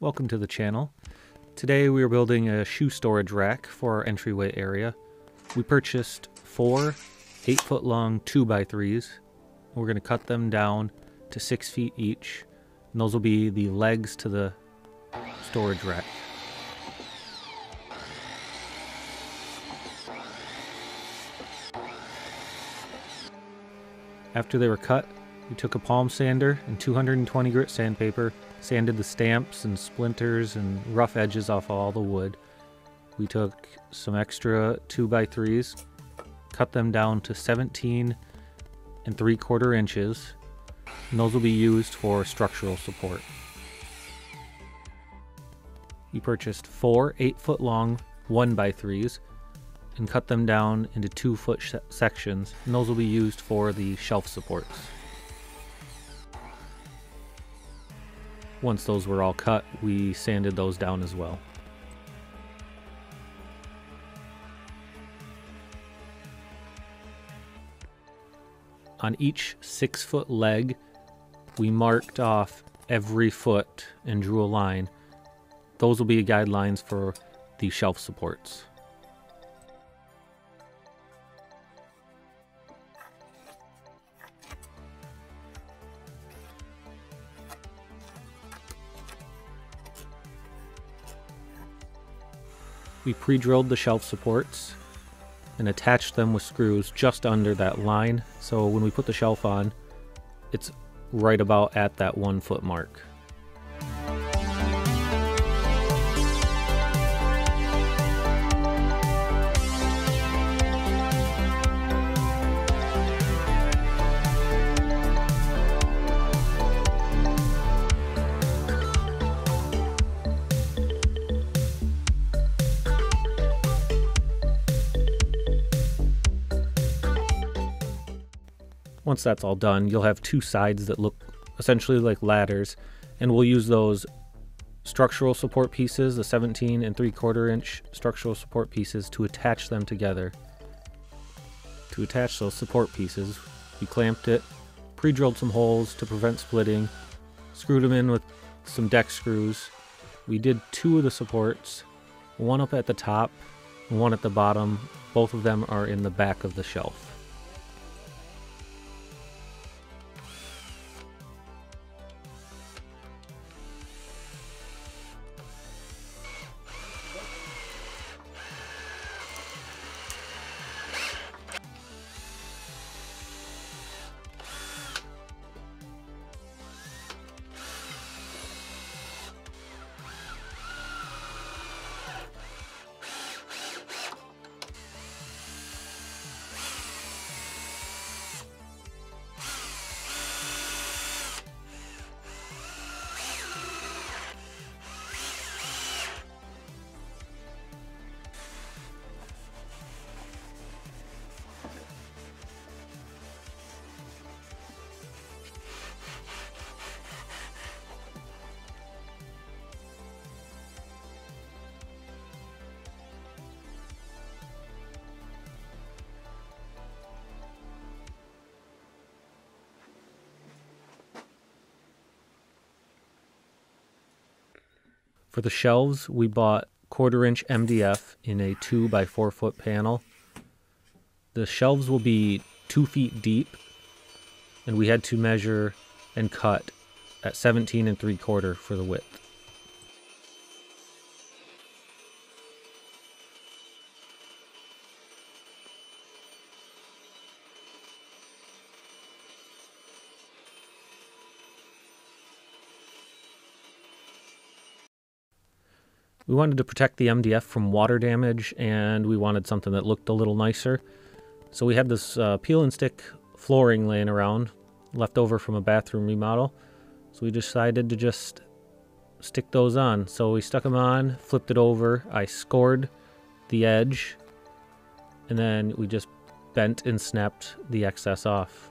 Welcome to the channel. Today we are building a shoe storage rack for our entryway area. We purchased 4 8-foot long 2x3s. We're going to cut them down to 6 feet each, and those will be the legs to the storage rack. After they were cut, we took a palm sander and 220 grit sandpaper, sanded the stamps and splinters and rough edges off all the wood. We took some extra 2x3s, cut them down to 17 3/4 inches, and those will be used for structural support. We purchased 4 8-foot long 1x3s and cut them down into 2-foot sections, and those will be used for the shelf supports. Once those were all cut, we sanded those down as well. On each 6-foot leg, we marked off every foot and drew a line. Those will be guidelines for the shelf supports. We pre-drilled the shelf supports and attached them with screws just under that line, so when we put the shelf on, it's right about at that 1 foot mark. Once that's all done, you'll have 2 sides that look essentially like ladders, and we'll use those structural support pieces, the 17 3/4 inch structural support pieces, to attach them together. To attach those support pieces, we clamped it, pre-drilled some holes to prevent splitting, screwed them in with some deck screws. We did 2 of the supports, one up at the top and one at the bottom. Both of them are in the back of the shelf. For the shelves, we bought 1/4 inch MDF in a 2x4 foot panel. The shelves will be 2 feet deep, and we had to measure and cut at 17 3/4 for the width. We wanted to protect the MDF from water damage, and we wanted something that looked a little nicer. So we had this peel and stick flooring laying around, left over from a bathroom remodel. So we decided to just stick those on. So we stuck them on, flipped it over, I scored the edge, and then we just bent and snapped the excess off.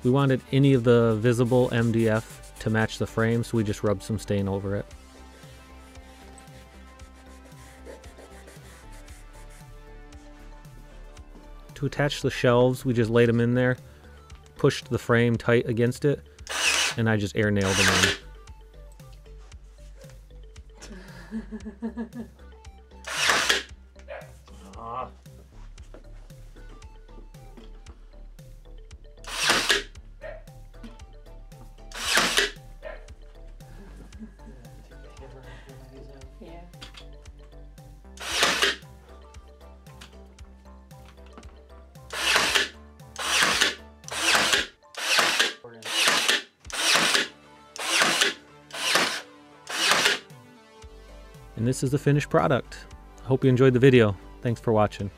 We wanted any of the visible MDF to match the frame, so we just rubbed some stain over it. To attach the shelves, we just laid them in there, pushed the frame tight against it, and I just air nailed them in. Yeah. And this is the finished product. Hope you enjoyed the video. Thanks for watching.